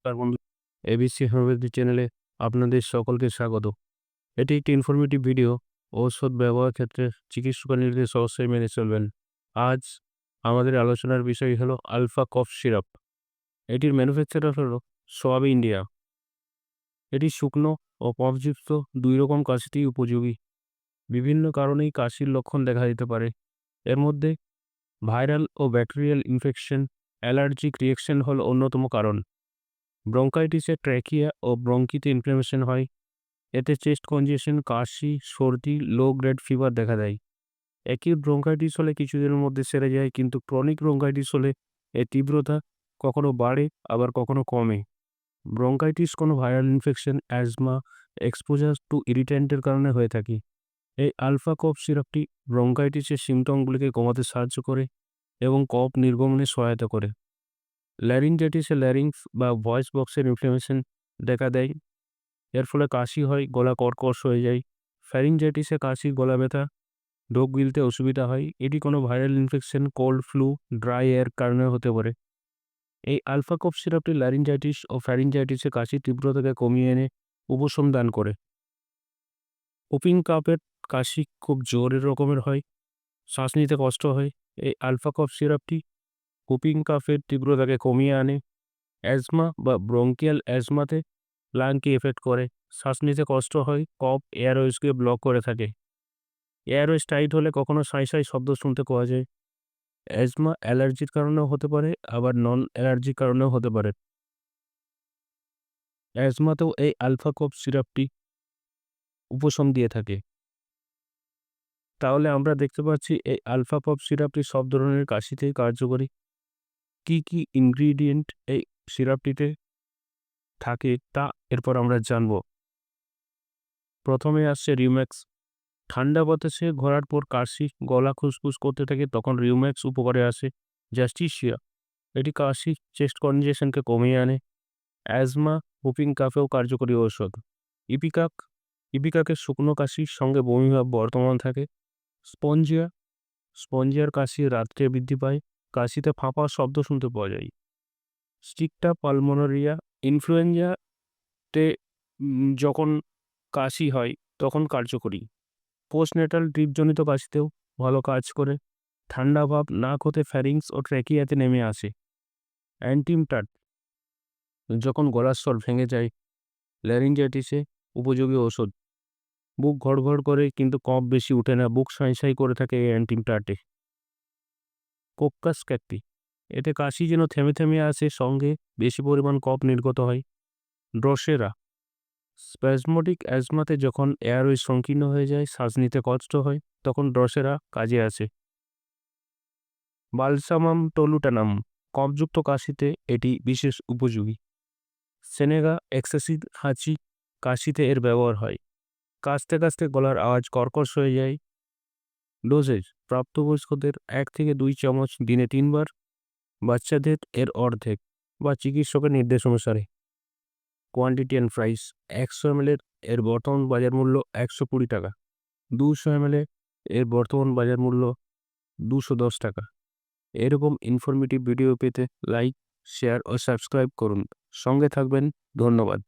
নমস্কার বন্ধু, ABC homeopathy চ্যানেলে আপনাদের সকলকে স্বাগত। এটি একটি ইনফরমেটিভ ভিডিও। ঔষধ ব্যবহার ক্ষেত্রে চিকিৎসকের নির্দেশ অবশ্যই মেনে চলবেন। আজ আমাদের আলোচনার বিষয় হলো আলফা কফ সিরাপ। এটির ম্যানুফ্যাকচারার হলো সোয়াব ইন্ডিয়া। এটি শুকনো ও কফযুক্ত দুই রকম কাশিতেই উপযোগী। বিভিন্ন কারণেই কাশির লক্ষণ দেখা দিতে পারে। এর মধ্যে ভাইরাল ও ব্যাকটেরিয়াল ইনফেকশন, অ্যালার্জিক রিয়েকশন হলো অন্যতম কারণ। ব্রঙ্কাইটিসে ট্র্যাকিয়া ও ব্রঙ্কিতে ইনফ্লামেশন হয়। এতে চেস্ট কনজেশন, কাশি, সর্দি, লো গ্রেড ফিভার দেখা দেয়। অ্যাকিউট ব্রঙ্কাইটিস হলে কিছুদিনের মধ্যে সেরে যায়, কিন্তু ক্রনিক ব্রঙ্কাইটিস হলে এর তীব্রতা কখনো বাড়ে আবার কখনো কমে। ব্রঙ্কাইটিস কোনো viral infection, asthma, exposure to ইরিট্যান্টের কারণে হয়ে থাকে। এই আলফা কফ সিরাপটি ব্রঙ্কাইটিসের সিমটমগুলিকে কমাতে সাহায্য করে এবং কফ নির্গমনে সহায়তা করে। ল্যারিঞ্জাইটিসে ল্যারিংস বা ভয়েস বক্সের ইনফ্লামেশন দেখা দেয়। এর ফলে কাশি হয়, গলা কর্কশ হয়ে যায়। ফ্যারিঞ্জাইটিসে কাশি, গলা ব্যথা, ঢোক গিলতে অসুবিধা হয়। এটি কোনো viral infection, cold, flu, dry এর কারণে হতে পারে। এই আলফা কফ সিরাপটি ল্যারিঞ্জাইটিস ও ফ্যারিঞ্জাইটিসে কাশির তীব্রতাকে কমিয়ে এনে উপশম দান করে। ওপিং কাপের কাশি খুব জোরের রকমের হয়, শ্বাস নিতে কষ্ট হয়। এই আলফা কফ সিরাপটি ওপিং কাফের তীব্রতাকে কমিয়ে আনে। অ্যাজমা বা ব্রঙ্কিয়াল অ্যাজমাতে লাংকে এফেক্ট করে, শ্বাস নিতে কষ্ট হয়, কফ এয়ারওয়েজকে ব্লক করে থাকে। এয়ারওয়েজ টাইট হলে কখনো সাঁই সাঁই শব্দ শুনতে পাওয়া যায়। অ্যাজমা অ্যালার্জির কারণেও হতে পারে, আবার নন অ্যালার্জির কারণেও হতে পারে। অ্যাজমাতেও এই আলফা কফ সিরাপটি উপশম দিয়ে থাকে। তাহলে আমরা দেখতে পাচ্ছি এই আলফা কফ সিরাপটি সব ধরনের কাশিতেই কার্যকরী। কি কি ইনগ্রিডিয়েন্ট এই সিরাপটিতে থাকে তা এরপর আমরা জানব। প্রথমে আসছে রিউম্যাক্স। ঠান্ডা বাতাসে ঘোরার পর কাশি, গলা খুসখুস করতে থাকে, তখন রিউম্যাক্স উপকারে আসে। জাস্টিসিয়া, এটি কাশি, চেস্ট কনজেশনকে কমিয়ে আনে। অ্যাজমা, হুপিং কাফেও কার্যকরী ঔষধ। ইপিকাক, ইপিকাকের শুকনো কাশির সঙ্গে বমিভাব বর্তমান থাকে। স্পঞ্জিয়া, স্পঞ্জিয়ার কাশি রাত্রে বৃদ্ধি পায়, কাশিতে ফাঁপা শব্দ শুনতে পাওয়া যায়। স্টিকটা পালমোনারিয়া, ইনফ্লুয়েঞ্জাতে যখন কাশি হয় তখন কার্যকরী। পোস্টনেটাল ড্রিপজনিত কাশিতেও ভালো কাজ করে। ঠান্ডা ভাব নাক হতে ফ্যারিংস ও ট্র্যাকিয়াতে নেমে আসে। অ্যান্টিমটাট, যখন গলার স্বর ভেঙে যায়। ল্যারিঞ্জাইটিসে উপযোগী ওষুধ। বুক ঘড়ঘড় করে কিন্তু কফ বেশি ওঠে না, বুক সাঁই সাঁই করে থাকে এই অ্যান্টিমটাটে। কোক্কাস ক্যাকটি, এতে কাশি যেন থেমে থেমে আসে, সঙ্গে বেশি পরিমাণ কফ নির্গত হয়। ড্রসেরা, স্প্যাজমোডিক অ্যাজমাতে যখন এয়ারওয়ে সংকীর্ণ হয়ে যায়, শ্বাস নিতে কষ্ট হয়, তখন ড্রসেরা কাজে আসে। বালসামাম টলুটানাম, কফযুক্ত কাশিতে এটি বিশেষ উপযোগী। সেনেগা এক্সেসিভ হাঁচি, কাশিতে এর ব্যবহার হয়। কাশতে কাশতে গলার আওয়াজ কর্কশ হয়ে যায়। ডোজেজ, প্রাপ্তবয়স্কদের 1 থেকে 2 চামচ দিনে 3 বার, বাচ্চাদের এর অর্ধেক বা চিকিৎসকের নির্দেশ অনুসারে। কোয়ান্টিটি অ্যান্ড প্রাইস, 100 ml এর বর্তমান বাজার মূল্য 120 টাকা। 200 ml এর বর্তমান বাজার মূল্য 210 টাকা। এরকম ইনফরমেটিভ ভিডিও পেতে লাইক, শেয়ার ও সাবস্ক্রাইব করুন। সঙ্গে থাকবেন। ধন্যবাদ।